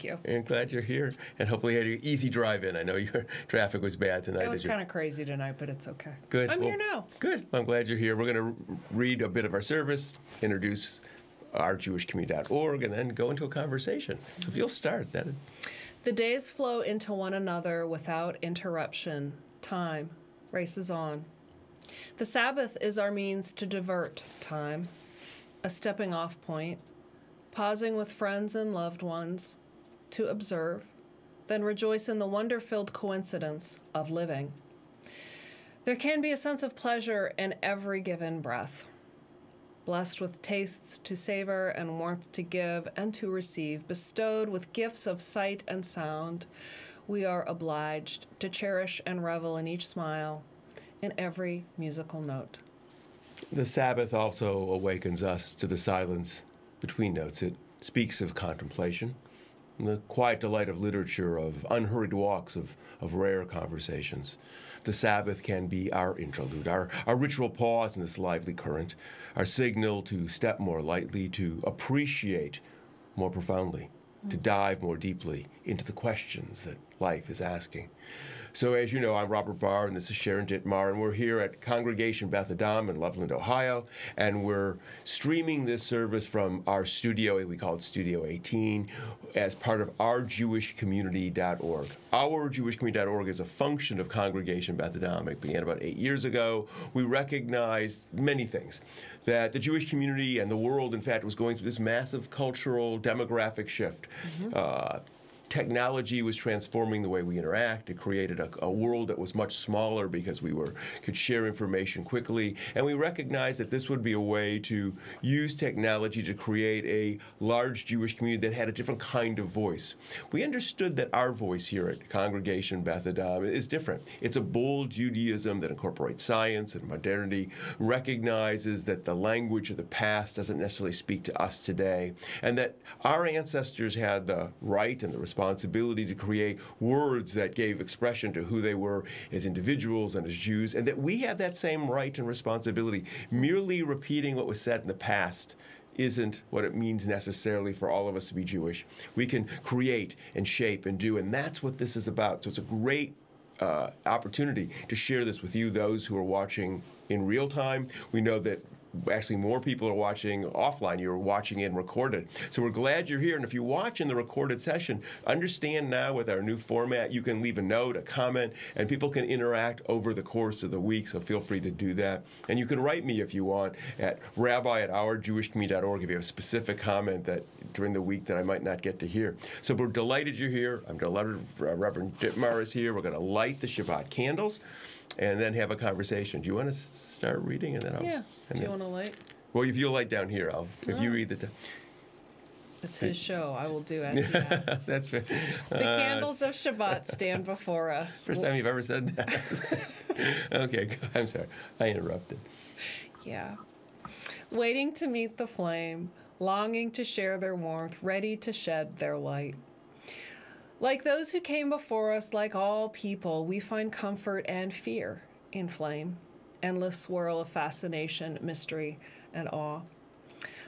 you. And glad you're here. And hopefully you had an easy drive in. I know your traffic was bad tonight. It was kind of crazy tonight, but it's okay. Good. I'm here now. Good. I'm glad you're here. We're going to read a bit of our service, introduce ourjewishcommunity.org, and then go into a conversation. So if you'll start, that. The days flow into one another without interruption. Time races on. The Sabbath is our means to divert time, a stepping off point, pausing with friends and loved ones to observe, then rejoice in the wonder-filled coincidence of living. There can be a sense of pleasure in every given breath. Blessed with tastes to savor and warmth to give and to receive, bestowed with gifts of sight and sound, we are obliged to cherish and revel in each smile, in every musical note. The Sabbath also awakens us to the silence between notes. It speaks of contemplation, the quiet delight of literature, of unhurried walks, of rare conversations. The Sabbath can be our interlude, our ritual pause in this lively current, our signal to step more lightly, to appreciate more profoundly, to dive more deeply into the questions that life is asking. So as you know, I'm Robert Barr, and this is Sharon Dittmar, and we're here at Congregation Beth Adam in Loveland, Ohio, and we're streaming this service from our studio, we call it Studio 18, as part of ourjewishcommunity.org. Ourjewishcommunity.org is a function of Congregation Beth Adam. It began about 8 years ago. We recognized many things, that the Jewish community and the world, in fact, was going through this massive cultural demographic shift. Technology was transforming the way we interact. It created a world that was much smaller because we could share information quickly. And we recognized that this would be a way to use technology to create a large Jewish community that had a different kind of voice. We understood that our voice here at Congregation Beth Adam is different. It's a bold Judaism that incorporates science and modernity, recognizes that the language of the past doesn't necessarily speak to us today, and that our ancestors had the right and the responsibility to create words that gave expression to who they were as individuals and as Jews, and that we have that same right and responsibility. Merely repeating what was said in the past isn't what it means necessarily for all of us to be Jewish. We can create and shape and do, and that's what this is about. So it's a great opportunity to share this with you, those who are watching in real time. We know that actually more people are watching offline. You're watching it recorded. So we're glad you're here. And if you watch in the recorded session, understand now with our new format, you can leave a note, a comment, and people can interact over the course of the week. So feel free to do that. And you can write me if you want at rabbi@ourjewishcommunity.org if you have a specific comment that during the week that I might not get to hear. So we're delighted you're here. I'm delighted Reverend Dittmar is here. We're going to light the Shabbat candles and then have a conversation. Do you want to start reading? And then I'll... Yeah. Do you want to light? Well, if you'll light down here, if you read the... It's his show. I will do as he asks. That's fair. The candles of Shabbat stand before us. First time you've ever said that. Okay, I'm sorry. I interrupted. Yeah. Waiting to meet the flame, longing to share their warmth, ready to shed their light. Like those who came before us, like all people, we find comfort and fear in flame. Endless swirl of fascination, mystery, and awe.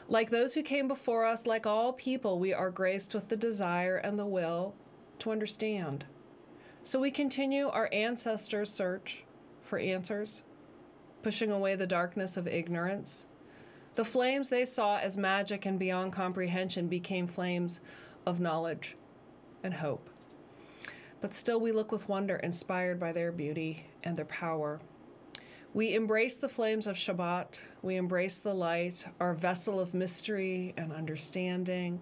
Like those who came before us, like all people, we are graced with the desire and the will to understand. So we continue our ancestors' search for answers, pushing away the darkness of ignorance. The flames they saw as magic and beyond comprehension became flames of knowledge and hope. But still we look with wonder, inspired by their beauty and their power. We embrace the flames of Shabbat. We embrace the light, our vessel of mystery and understanding.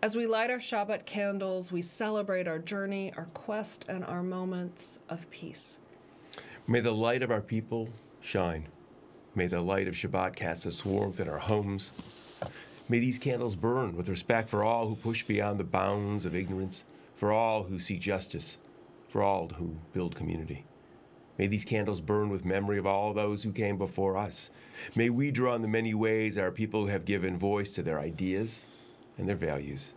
As we light our Shabbat candles, we celebrate our journey, our quest, and our moments of peace. May the light of our people shine. May the light of Shabbat cast its warmth in our homes. May these candles burn with respect for all who push beyond the bounds of ignorance, for all who seek justice, for all who build community. May these candles burn with memory of all those who came before us. May we draw on the many ways our people have given voice to their ideas and their values.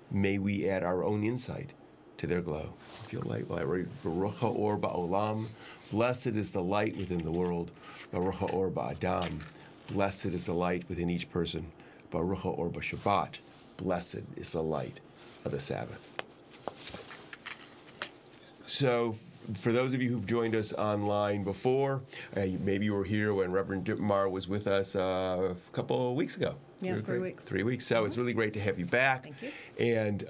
May we add our own insight to their glow. If you'll light, while I read Baruch ha'or ba'olam, blessed is the light within the world. Baruch ha'or ba'adam, blessed is the light within each person. Baruch ha'or ba'Shabbat, blessed is the light of the Sabbath. So, for those of you who've joined us online before, maybe you were here when Reverend Dittmar was with us a couple of weeks ago. Yes, 3 weeks. 3 weeks. So it's really great to have you back. Thank you. And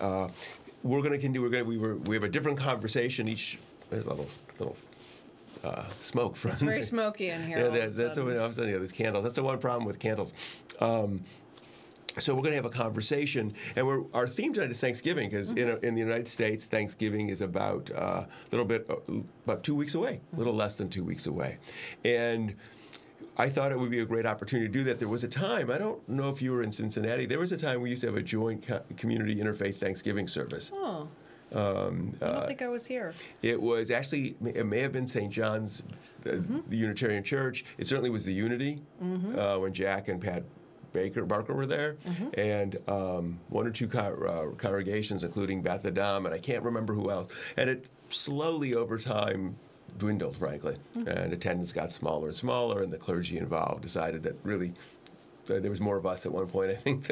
we're going to continue. We have a different conversation each. There's a little smoke from. It's very smoky in here. Yeah, there's candles. That's the one problem with candles. So we're going to have a conversation, and our theme tonight is Thanksgiving, because in the United States, Thanksgiving is about about 2 weeks away, a little less than 2 weeks away, and I thought it would be a great opportunity to do that. There was a time, I don't know if you were in Cincinnati, there was a time we used to have a joint community interfaith Thanksgiving service. Oh. I don't think I was here. It was actually, it may have been St. John's, the Unitarian Church. It certainly was the Unity when Jack and Pat Barker were there, and one or two congregations, including Beth Adam, and I can't remember who else. And it slowly, over time, dwindled, frankly, and attendance got smaller and smaller, and the clergy involved decided that really there was more of us at one point, I think,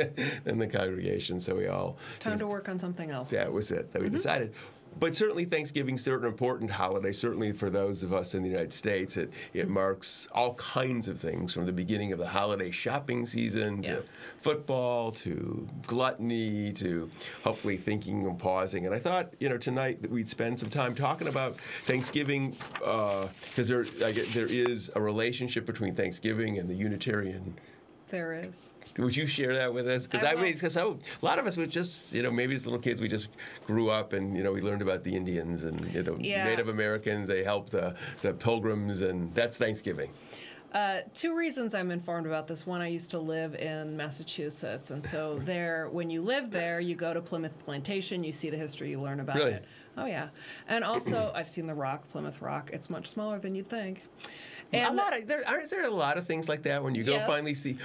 than the congregation, so we all... Time to work on something else. That was it, that we decided. But certainly Thanksgiving's an important holiday, certainly for those of us in the United States. It marks all kinds of things, from the beginning of the holiday shopping season to football to gluttony to hopefully thinking and pausing. And I thought, tonight that we'd spend some time talking about Thanksgiving, because there is a relationship between Thanksgiving and the Unitarian. There is. Would you share that with us? Because a lot of us would just, maybe as little kids, we just grew up and, we learned about the Indians and Native Americans. They helped the Pilgrims, and that's Thanksgiving. 2 reasons I'm informed about this. One, I used to live in Massachusetts, and so when you live there, you go to Plymouth Plantation, you see the history, you learn about it. Oh, yeah. And also, I've seen the Rock, Plymouth Rock. It's much smaller than you'd think. And aren't there a lot of things like that when you go finally see,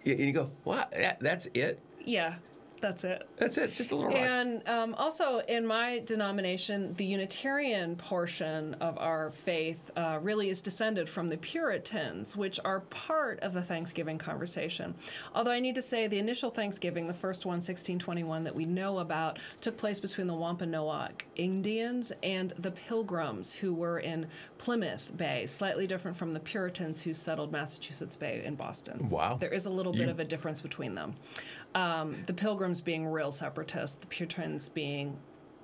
and you go, what, that's it? Yeah. That's it. That's it. It's just a little rock. And also, in my denomination, the Unitarian portion of our faith really is descended from the Puritans, which are part of the Thanksgiving conversation. Although I need to say the initial Thanksgiving, the first one, 1621, that we know about, took place between the Wampanoag Indians and the Pilgrims, who were in Plymouth Bay, slightly different from the Puritans who settled Massachusetts Bay in Boston. Wow. There is a little bit of a difference between them. The Pilgrims being real separatists, the Puritans being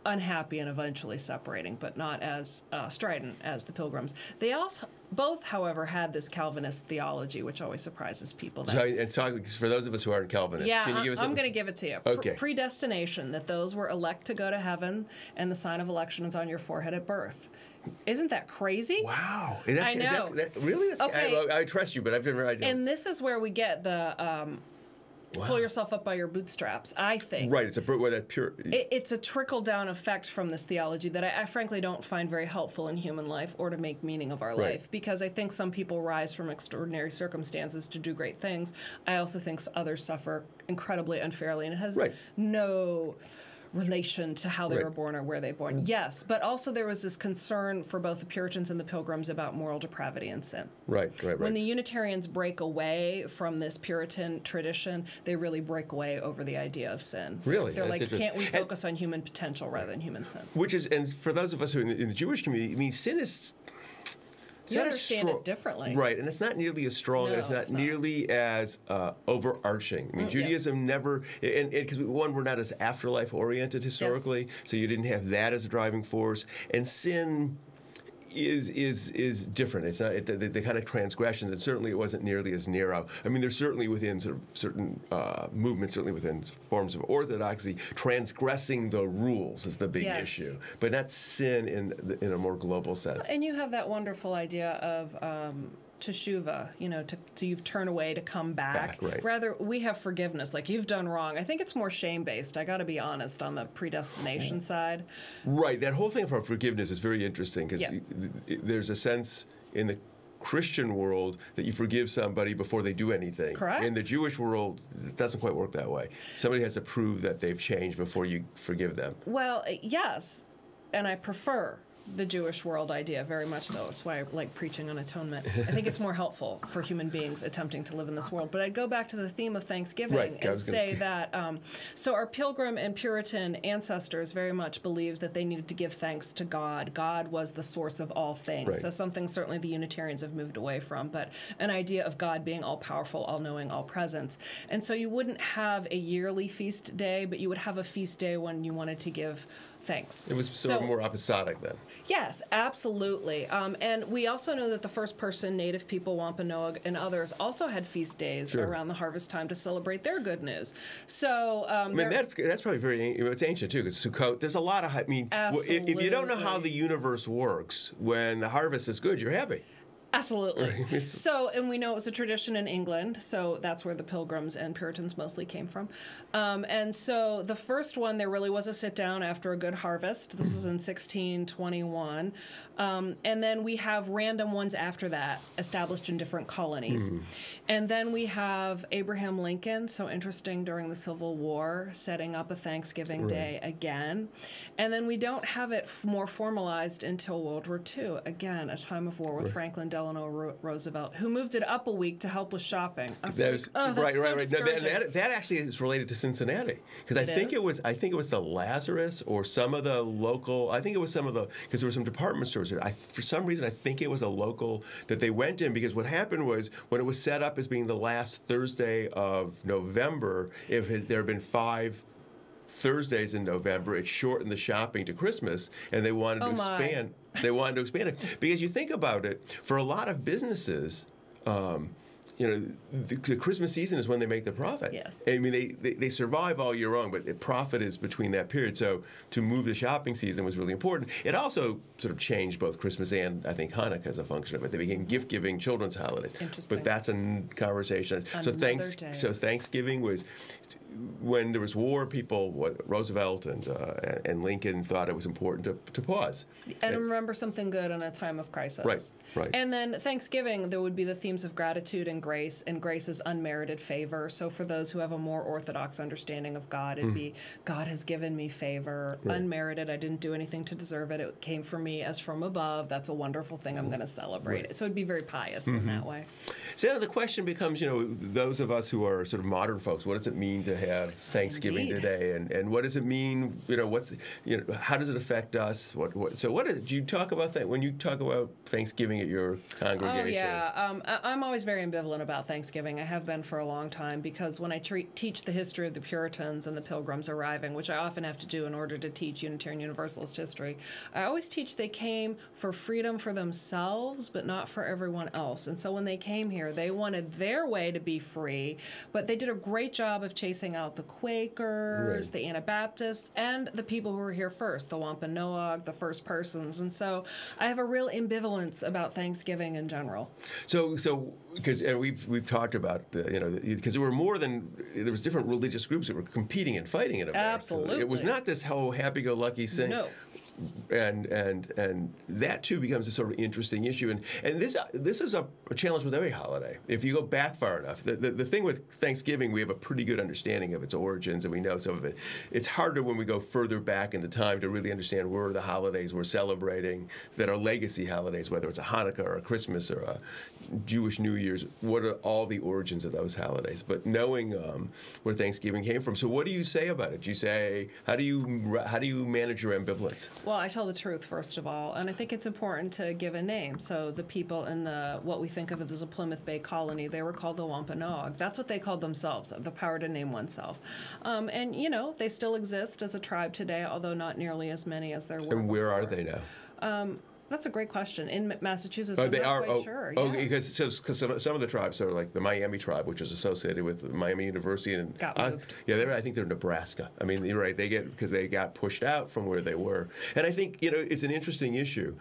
unhappy and eventually separating, but not as strident as the Pilgrims. They both, however, had this Calvinist theology, which always surprises people. So for those of us who aren't Calvinists, can you give us I'm going to give it to you. Okay. Predestination, that those were elect to go to heaven, and the sign of election is on your forehead at birth. Isn't that crazy? Wow. I know. Really? Okay. I trust you, but I've never... And this is where we get the... Pull yourself up by your bootstraps, I think. Right, it's a trickle-down effect from this theology that I frankly don't find very helpful in human life or to make meaning of our life, because I think some people rise from extraordinary circumstances to do great things. I also think others suffer incredibly unfairly, and it has no relation to how they were born or where they were born. Yes, but also there was this concern for both the Puritans and the Pilgrims about moral depravity and sin. Right. When the Unitarians break away from this Puritan tradition, they really break away over the idea of sin. Really? They're like, can't we focus on human potential rather than human sin? Which is, and for those of us who are in the Jewish community, I mean, sin is... You understand it differently. Right, and it's not nearly as strong, and it's not nearly as overarching. I mean, Judaism never, and because we're not as afterlife-oriented historically, so you didn't have that as a driving force, and sin is different. It's not the kind of transgressions, and certainly it wasn't nearly as narrow. I mean, there's certainly within sort of certain movements, certainly within forms of orthodoxy, transgressing the rules is the big issue, but not sin in a more global sense. And you have that wonderful idea of teshuva, to you've turned away to come back. Right. Rather, we have forgiveness, like you've done wrong. I think it's more shame-based. I got to be honest on the predestination side. Right. That whole thing from forgiveness is very interesting, because there's a sense in the Christian world that you forgive somebody before they do anything. Correct. In the Jewish world, it doesn't quite work that way. Somebody has to prove that they've changed before you forgive them. Well, yes, and I prefer the Jewish world idea, very much so. It's why I like preaching on atonement. I think it's more helpful for human beings attempting to live in this world. But I'd go back to the theme of Thanksgiving and say that, so our Pilgrim and Puritan ancestors very much believed that they needed to give thanks to God. God was the source of all things. Right. So something certainly the Unitarians have moved away from, but an idea of God being all-powerful, all-knowing, all-present. And so you wouldn't have a yearly feast day, but you would have a feast day when you wanted to give thanks. It was sort of more episodic then. Yes, absolutely. And we also know that the first person, Native people, Wampanoag, and others also had feast days around the harvest time to celebrate their good news. So I mean, that's probably it's ancient too, because Sukkot, there's a lot of, I mean, if you don't know how the universe works, when the harvest is good, you're happy. Absolutely. So, and we know it was a tradition in England, so that's where the Pilgrims and Puritans mostly came from. And so the first one, there really was a sit-down after a good harvest. This was in 1621. And then we have random ones after that, established in different colonies. And then we have Abraham Lincoln, so interesting, during the Civil War, setting up a Thanksgiving Day again. And then we don't have it more formalized until World War II. Again, a time of war with Franklin Delano Roosevelt, who moved it up a week to help with shopping. Right. No, that actually is related to Cincinnati, because I think it was the Lazarus or some of the local. I think it was some of the, because there were some department stores there. For some reason, I think it was a local that they went in, because what happened was when it was set up as being the last Thursday of November, there had been 5 Thursdays in November, it shortened the shopping to Christmas, and they wanted to expand. They wanted to expand it, because you think about it, for a lot of businesses, the Christmas season is when they make the profit. Yes. I mean, they survive all year long, but the profit is between that period. So to move the shopping season was really important. It also sort of changed both Christmas and, I think, Hanukkah as a function of it. They became gift-giving children's holidays. Interesting. But that's a conversation. So Thanksgiving was, when there was war, Roosevelt and Lincoln thought it was important to pause. And remember something good in a time of crisis. Right. And then Thanksgiving, there would be the themes of gratitude and grace is unmerited favor. So for those who have a more orthodox understanding of God, it'd be, God has given me favor, unmerited. I didn't do anything to deserve it. It came from me as from above. That's a wonderful thing. I'm going to celebrate it. So it'd be very pious in that way. So now the question becomes, those of us who are sort of modern folks, what does it mean to have Thanksgiving today, and what does it mean? How does it affect us? Do you talk about that when you talk about Thanksgiving at your congregation? Oh yeah, I'm always very ambivalent about Thanksgiving. I have been for a long time, because when I teach the history of the Puritans and the Pilgrims arriving, which I often have to do in order to teach Unitarian Universalist history, I always teach they came for freedom for themselves, but not for everyone else. And so when they came here, they wanted their way to be free, but they did a great job of chasing out the Quakers, the Anabaptists, and the people who were here first, the Wampanoag, the First Persons. And so I have a real ambivalence about Thanksgiving in general. So because we've talked about because there was different religious groups that were competing and fighting in America. Absolutely, it was not this whole happy-go-lucky thing. No. And that too becomes a sort of interesting issue, and this is a challenge with every holiday. If you go back far enough, the thing with Thanksgiving, we have a pretty good understanding of its origins, and we know some of it. It's harder when we go further back into time to really understand where the holidays we're celebrating that are legacy holidays, whether it's a Hanukkah or a Christmas or a Jewish New Year's. What are all the origins of those holidays? But knowing where Thanksgiving came from, so what do you say about it? Do you say how do you manage your ambivalence? Well, I tell the truth, first of all, and I think it's important to give a name. So the people in what we think of as a Plymouth Bay colony, they were called the Wampanoag. That's what they called themselves, the power to name oneself. And, they still exist as a tribe today, although not nearly as many as there were And where before. are they now? That's a great question. In Massachusetts, they I'm are. not quite sure. Oh, because some of the tribes are like the Miami tribe, which is associated with Miami University, and got moved. I think they're Nebraska. I mean, you're right. Because they got pushed out from where they were, and I think it's an interesting issue.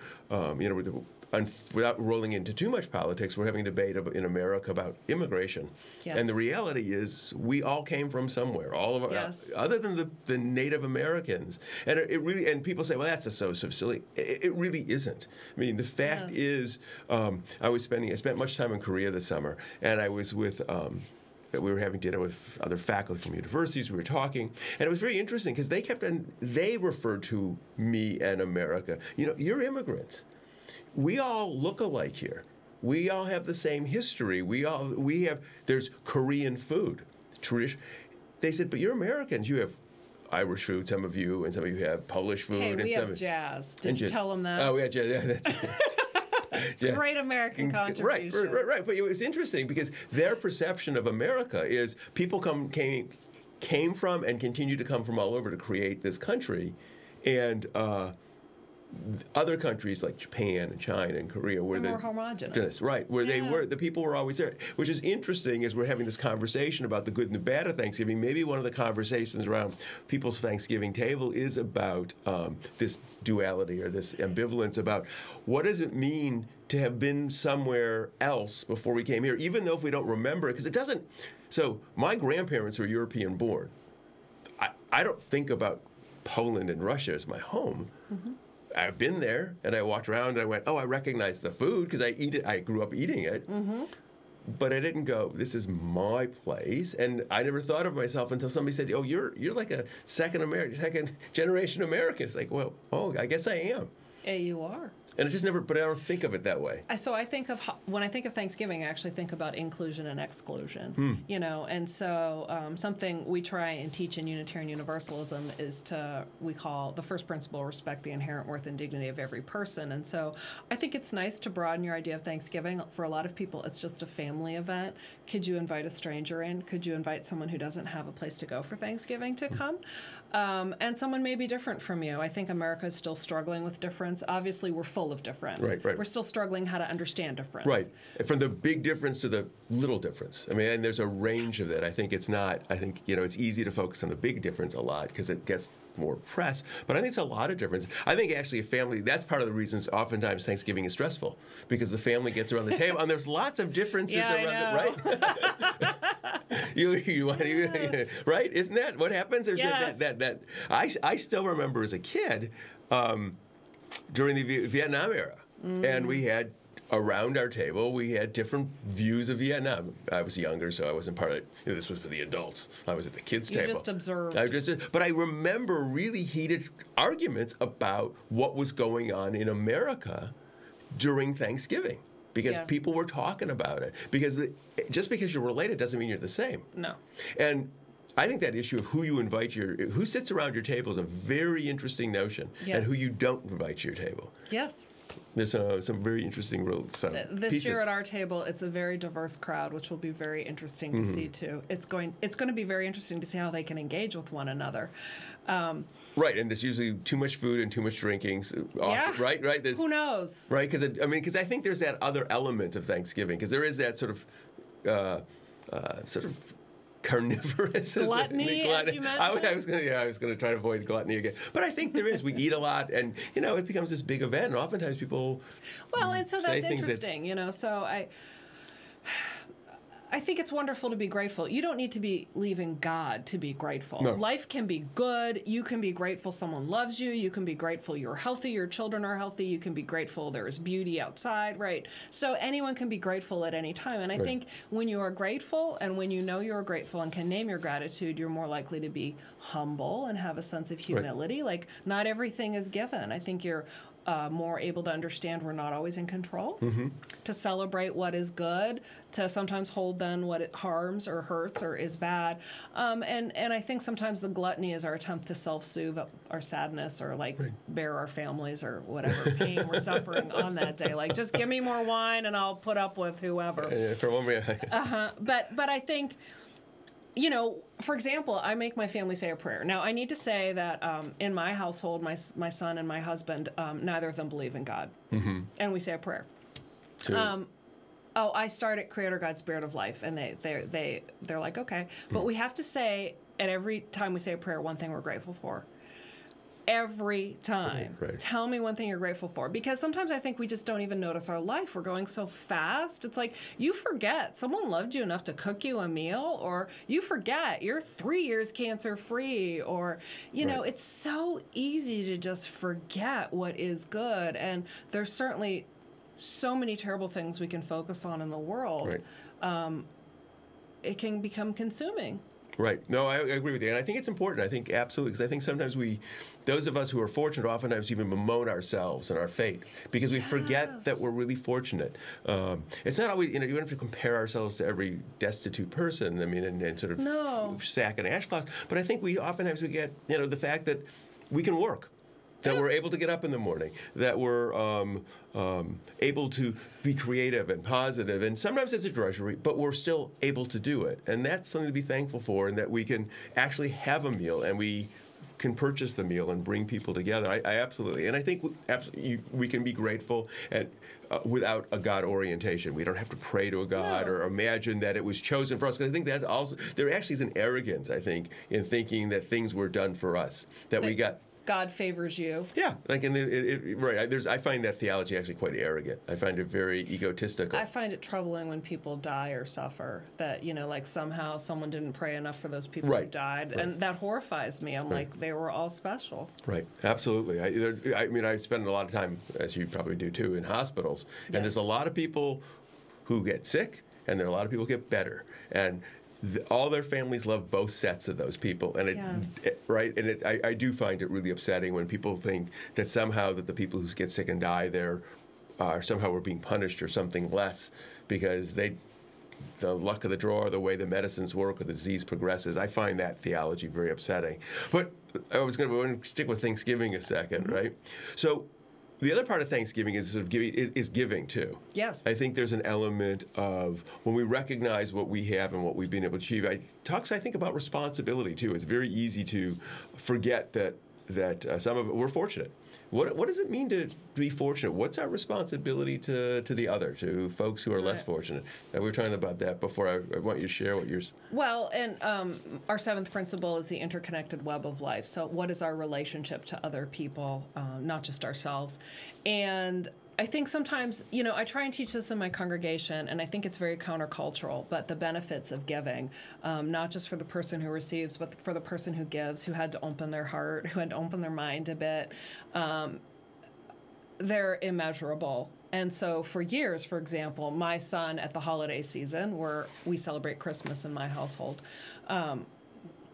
Without rolling into too much politics, we're having a debate in America about immigration. Yes. And the reality is we all came from somewhere, all of us, other than the Native Americans. And it really, and people say, well, that's so silly. It really isn't. I mean, the fact is, I spent much time in Korea this summer, and I was with we were having dinner with other faculty from universities. We were talking, and it was very interesting because they referred to me and America. You're immigrants. We all look alike here. We all have the same history. There's Korean food, tradition. They said, but you're Americans. You have Irish food, some of you, and some of you have Polish food. Hey, we and have jazz. Did you tell them that? Oh, we had jazz. Yeah, that's Great American contribution. Right. But it was interesting because their perception of America is people came from and continue to come from all over to create this country, and other countries like Japan and China and Korea were more homogenous. Right, where the people were always there. Which is interesting as we're having this conversation about the good and the bad of Thanksgiving. Maybe one of the conversations around people's Thanksgiving table is about this duality or this ambivalence about what does it mean to have been somewhere else before we came here, even though if we don't remember it, because it doesn't. So my grandparents were European born. I don't think about Poland and Russia as my home. Mm-hmm. I've been there, and I walked around, and I went, oh, I recognize the food, because I eat it. I grew up eating it. Mm-hmm. But I didn't go, this is my place. And I never thought of myself until somebody said, oh, you're like a second generation American. It's like, well, I guess I am. Yeah, you are. And it's just never, but I don't think of it that way. So when I think of Thanksgiving, I actually think about inclusion and exclusion, and so something we try and teach in Unitarian Universalism is we call the first principle, respect the inherent worth and dignity of every person. And so I think it's nice to broaden your idea of Thanksgiving. For a lot of people, it's just a family event. Could you invite a stranger in? Could you invite someone who doesn't have a place to go for Thanksgiving to come? And someone may be different from you. I think America is still struggling with difference. Obviously, we're full of difference. Right. We're still struggling how to understand difference. Right. From the big difference to the little difference. I mean, and there's a range of that. I think it's easy to focus on the big difference a lot because it gets more press. But I think it's a lot of difference. I think actually a family, that's part of the reasons oftentimes Thanksgiving is stressful because the family gets around the table and there's lots of differences around it, right? Right? Isn't that what happens? There's that I still remember as a kid during the Vietnam era, and we had around our table we had different views of Vietnam. I was younger, so I wasn't part of it. This was for the adults. I was at the kids' table. You just observed. But I remember really heated arguments about what was going on in America during Thanksgiving. Because people were talking about it. Because just because you're related doesn't mean you're the same. No. And I think that issue of who sits around your table is a very interesting notion. Yes. And who you don't invite to your table. Yes. There's some very interesting rules. This year at our table, it's a very diverse crowd, which will be very interesting to see too. It's going to be very interesting to see how they can engage with one another. Right, and there's usually too much food and too much drinking. Right. Who knows? Right, because I think there's that other element of Thanksgiving, because there is that sort of carnivorous gluttony, as you mentioned. I was going to try to avoid gluttony again, but I think there is. We eat a lot, and it becomes this big event. And oftentimes people. Well, and so that's interesting. So I think it's wonderful to be grateful. You don't need to be leaving God to be grateful. No. Life can be good. You can be grateful someone loves you. You can be grateful you're healthy, your children are healthy. You can be grateful there is beauty outside, right? So anyone can be grateful at any time. And I think when you are grateful and when you know you're grateful and can name your gratitude, you're more likely to be humble and have a sense of humility. Right. Like, not everything is given. I think you're more able to understand we're not always in control, to celebrate what is good, to sometimes hold then what it harms or hurts or is bad. And I think sometimes the gluttony is our attempt to self-soothe our sadness or bear our families or whatever pain we're suffering on that day. Like, just give me more wine and I'll put up with whoever. But I think, for example, I make my family say a prayer. Now, I need to say that in my household, my son and my husband, neither of them believe in God. Mm-hmm. And we say a prayer. I start at Creator God, Spirit of Life, and they're like, okay. But we have to say, at every time we say a prayer, one thing we're grateful for. Every time. Right. Tell me one thing you're grateful for. Because sometimes I think we just don't even notice our life. We're going so fast. It's like you forget someone loved you enough to cook you a meal, or you forget you're 3 years cancer-free, or, it's so easy to just forget what is good. And there's certainly so many terrible things we can focus on in the world. Right. it can become consuming. Right. No, I agree with you. And I think it's important. I think absolutely, because I think sometimes those of us who are fortunate, oftentimes even bemoan ourselves and our fate because we forget that we're really fortunate. It's not always, you don't have to compare ourselves to every destitute person, I mean, and sort of sack and ash cloth. But I think oftentimes we get, the fact that we can work. That we're able to get up in the morning, that we're able to be creative and positive, and sometimes it's a drudgery, but we're still able to do it. And that's something to be thankful for, and that we can actually have a meal, and we can purchase the meal and bring people together. I absolutely, and I think we can be grateful and without a God orientation. We don't have to pray to a God or imagine that it was chosen for us. Because I think that also, there actually is an arrogance, I think, in thinking that things were done for us, that we got. God favors you. Yeah, like right. I find that theology actually quite arrogant. I find it very egotistical. I find it troubling when people die or suffer. That like somehow someone didn't pray enough for those people who died, and that horrifies me. I'm like, they were all special. Right. Absolutely. I mean, I spend a lot of time, as you probably do too, in hospitals, and there's a lot of people who get sick, and there are a lot of people who get better, and all their families love both sets of those people, and I do find it really upsetting when people think that somehow that the people who get sick and die there somehow were being punished or something less because the luck of the draw, or the way the medicines work, or the disease progresses. I find that theology very upsetting. But I was going to stick with Thanksgiving a second, right? So. The other part of Thanksgiving is sort of giving too. Yes. I think there's an element of when we recognize what we have and what we've been able to achieve. I think about responsibility too. It's very easy to forget that some of it, we're fortunate. What does it mean to be fortunate? What's our responsibility to the other, to folks who are less fortunate? And we were talking about that before. I want you to share what yours. Well, and our seventh principle is the interconnected web of life. So what is our relationship to other people, not just ourselves? And I think sometimes, I try and teach this in my congregation, and I think it's very countercultural, but the benefits of giving, not just for the person who receives, but for the person who gives, who had to open their heart, who had to open their mind a bit, they're immeasurable. And so for years, for example, my son at the holiday season, where we celebrate Christmas in my household,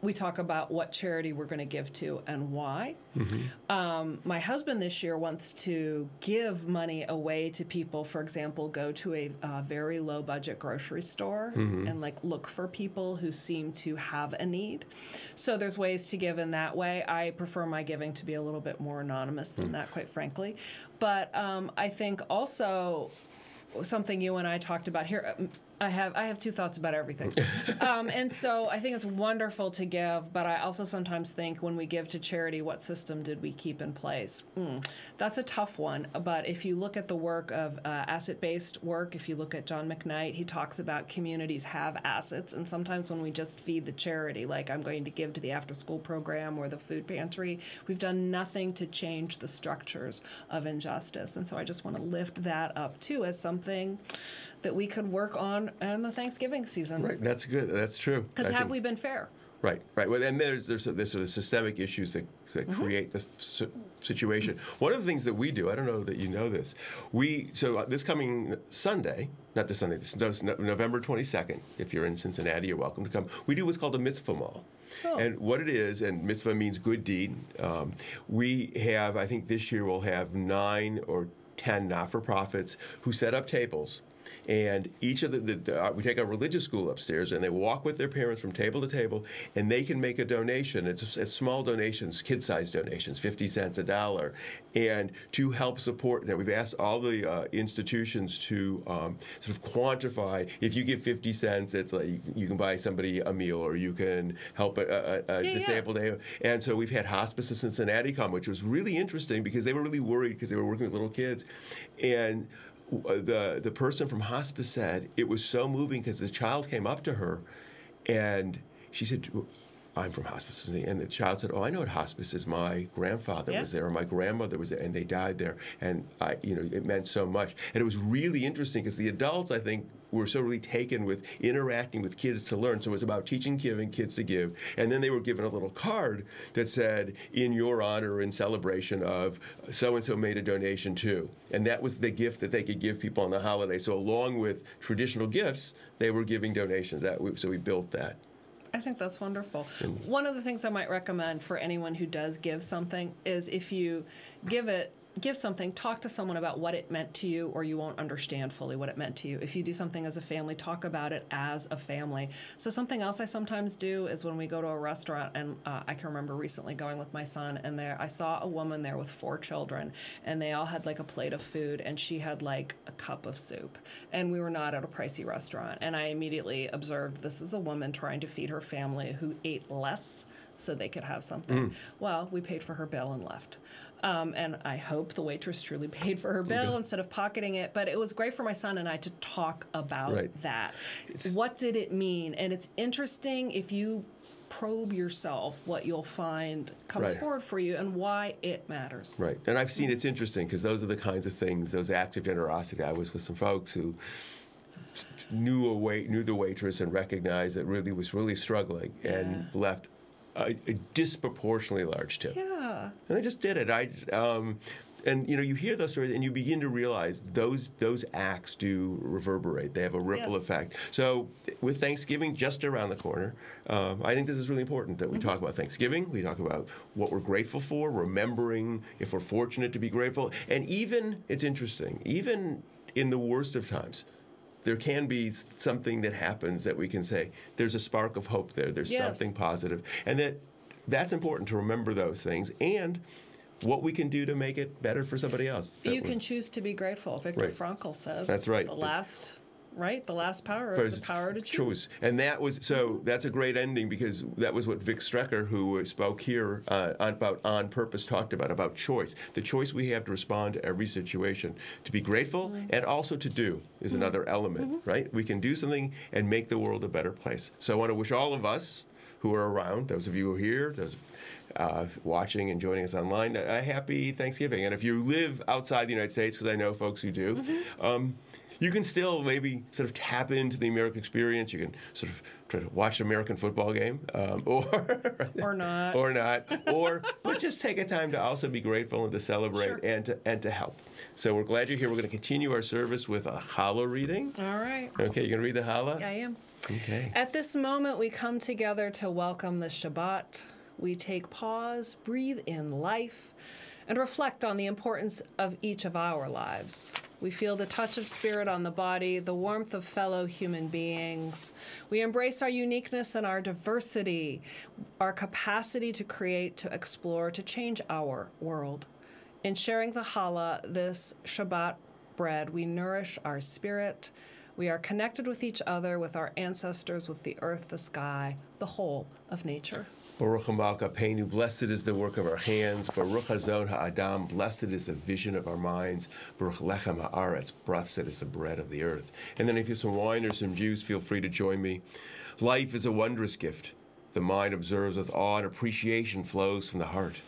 we talk about what charity we're going to give to and why. Mm-hmm. My husband this year wants to give money away to people, for example, go to a very low budget grocery store and look for people who seem to have a need. So there's ways to give in that way. I prefer my giving to be a little bit more anonymous than that, quite frankly. But I think also something you and I talked about here, I have two thoughts about everything. And so I think it's wonderful to give, but I also sometimes think when we give to charity, what system did we keep in place? That's a tough one. But if you look at the work of asset-based work, if you look at John McKnight, he talks about communities have assets. And sometimes when we just feed the charity, like I'm going to give to the after-school program or the food pantry, we've done nothing to change the structures of injustice. And so I just want to lift that up, too, as something that we could work on in the Thanksgiving season. Right, that's good. That's true. Because have we been fair? Right. Well, and there's sort of systemic issues that create the situation. One of the things that we do, I don't know that you know this, so this coming Sunday, not this Sunday, this November 22nd, if you're in Cincinnati, you're welcome to come. We do what's called a mitzvah mall. Oh. And what it is, and mitzvah means good deed, we have, I think this year we'll have 9 or 10 not-for-profits who set up tables. And each of we take a religious school upstairs, and they walk with their parents from table to table, and they can make a donation. It's small donations, kid-sized donations, 50 cents, $1, and to help support that. We've asked all the institutions to sort of quantify. If you give 50 cents, it's like you can buy somebody a meal, or you can help a disabled. And so we've had Hospice of Cincinnati come, which was really interesting because they were really worried because they were working with little kids, and the person from hospice said it was so moving because the child came up to her and she said, I'm from hospice. And the child said, oh, I know what hospice is. My grandfather was there, or my grandmother was there, and they died there. And it meant so much. And it was really interesting because the adults, I think, were so really taken with interacting with kids to learn. So it was about teaching, giving, kids to give. And then they were given a little card that said, in your honor, in celebration of so-and-so made a donation too. And that was the gift that they could give people on the holiday. So along with traditional gifts, they were giving donations. So we built that. I think that's wonderful. One of the things I might recommend for anyone who does give something is if you give something, talk to someone about what it meant to you, or you won't understand fully what it meant to you. If you do something as a family, talk about it as a family. So something else I sometimes do is when we go to a restaurant, and I can remember recently going with my son, and I saw a woman there with 4 children, and they all had like a plate of food, and she had like a cup of soup. And we were not at a pricey restaurant. And I immediately observed this is a woman trying to feed her family who ate less so they could have something. Well, we paid for her bill and left. And I hope the waitress truly paid for her bill instead of pocketing it. But it was great for my son and I to talk about that. What did it mean? And it's interesting if you probe yourself, what you'll find comes forward for you and why it matters. Right. And I've seen it's interesting because those are the kinds of things, those acts of generosity. I was with some folks who knew the waitress and recognized that really was really struggling and left a disproportionately large tip. Yeah. And I just did it. And you hear those stories and you begin to realize those acts do reverberate. They have a ripple effect. So with Thanksgiving just around the corner, I think this is really important that we talk about Thanksgiving. We talk about what we're grateful for, remembering if we're fortunate to be grateful. And even, it's interesting, even in the worst of times, there can be something that happens that we can say, there's a spark of hope there. There's something positive. And that's important to remember those things and what we can do to make it better for somebody else. You can choose to be grateful. Viktor Frankl says. That's right. The last power is the power to choose. And that was, that's a great ending because that was what Vic Strecker, who spoke here about On Purpose, talked about choice. The choice we have to respond to every situation. To be grateful and also to do is another element, right? We can do something and make the world a better place. So I want to wish all of us who are around, those of you who are here, those watching and joining us online, a happy Thanksgiving. And if you live outside the United States, because I know folks who do, you can still maybe sort of tap into the American experience. You can sort of try to watch an American football game, or not, but just take a time to also be grateful and to celebrate and to help. So we're glad you're here. We're going to continue our service with a challah reading. All right. Okay, you're going to read the challah? I am. Okay. At this moment, we come together to welcome the Shabbat. We take pause, breathe in life, and reflect on the importance of each of our lives. We feel the touch of spirit on the body, the warmth of fellow human beings. We embrace our uniqueness and our diversity, our capacity to create, to explore, to change our world. In sharing the challah, this Shabbat bread, we nourish our spirit. We are connected with each other, with our ancestors, with the earth, the sky, the whole of nature. Baruch Malkapeinu, blessed is the work of our hands. Baruch Hazon Ha'adam, blessed is the vision of our minds. Baruch Lechem Ha'aretz, blessed is the bread of the earth. And then if you have some wine or some juice, feel free to join me. Life is a wondrous gift. The mind observes with awe and appreciation flows from the heart.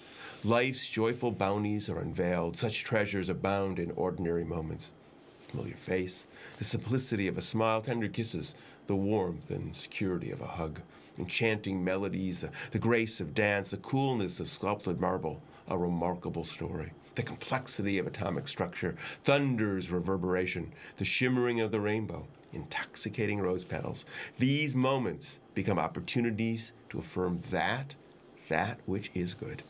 Life's joyful bounties are unveiled. Such treasures abound in ordinary moments. Familiar face, the simplicity of a smile, tender kisses, the warmth and security of a hug. Enchanting melodies, the grace of dance, the coolness of sculpted marble, a remarkable story. The complexity of atomic structure, thunder's reverberation, the shimmering of the rainbow, intoxicating rose petals. These moments become opportunities to affirm that which is good.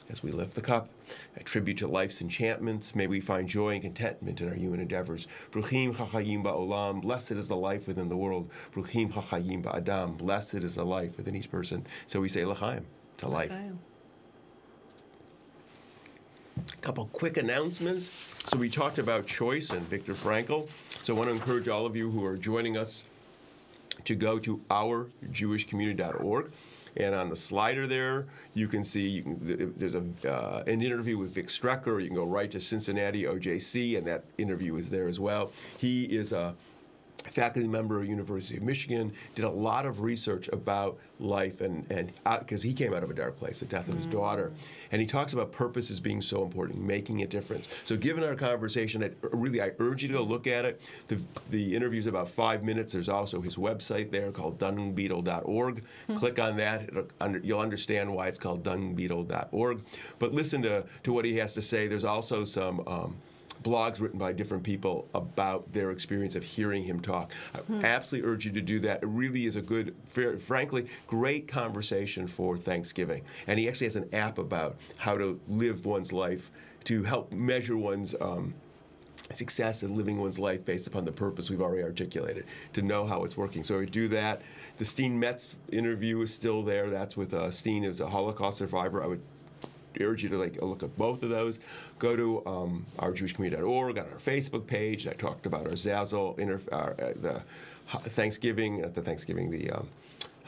As we lift the cup, a tribute to life's enchantments, may we find joy and contentment in our human endeavors. Bruchim chachayim ba'olam, blessed is the life within the world. Bruchim chachayim ba'adam, blessed is the life within each person. So we say l'chaim, to life. L'chaim. A couple quick announcements. So we talked about choice and Viktor Frankl. So I want to encourage all of you who are joining us to go to ourjewishcommunity.org. And on the slider there, you can see there's an interview with Vic Strecker. You can go right to Cincinnati OJC, and that interview is there as well. He is a faculty member at University of Michigan, did a lot of research about life, and because he came out of a dark place, the death of his daughter, and he talks about purpose as being so important, making a difference. So given our conversation, I urge you to go look at it. The interview's about 5 minutes. There's also his website there called dungbeetle.org. Click on that. You'll understand why it's called dungbeetle.org. But listen to what he has to say. There's also some blogs written by different people about their experience of hearing him talk. I absolutely urge you to do that. It really is a good, frankly, great conversation for Thanksgiving. And he actually has an app about how to live one's life, to help measure one's success in living one's life based upon the purpose we've already articulated, to know how it's working. So we do that. The Steen Metz interview is still there. That's with Steen, who's a Holocaust survivor. I would urge you to look at both of those. Go to ourjewishcommunity.org on our Facebook page. I talked about our Zazzle, the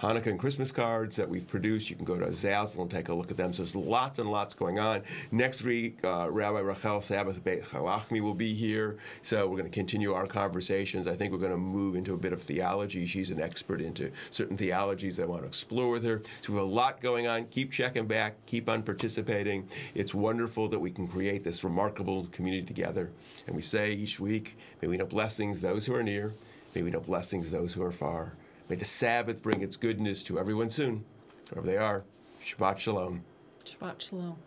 Hanukkah and Christmas cards that we've produced. You can go to Zazzle and take a look at them. So there's lots and lots going on. Next week, Rabbi Rachel Sabbath Beit Halachmi will be here. So we're going to continue our conversations. I think we're going to move into a bit of theology. She's an expert into certain theologies that I want to explore with her. So we have a lot going on. Keep checking back. Keep on participating. It's wonderful that we can create this remarkable community together. And we say each week, may we know blessings those who are near. May we know blessings those who are far. May the Sabbath bring its goodness to everyone soon, wherever they are. Shabbat Shalom. Shabbat Shalom.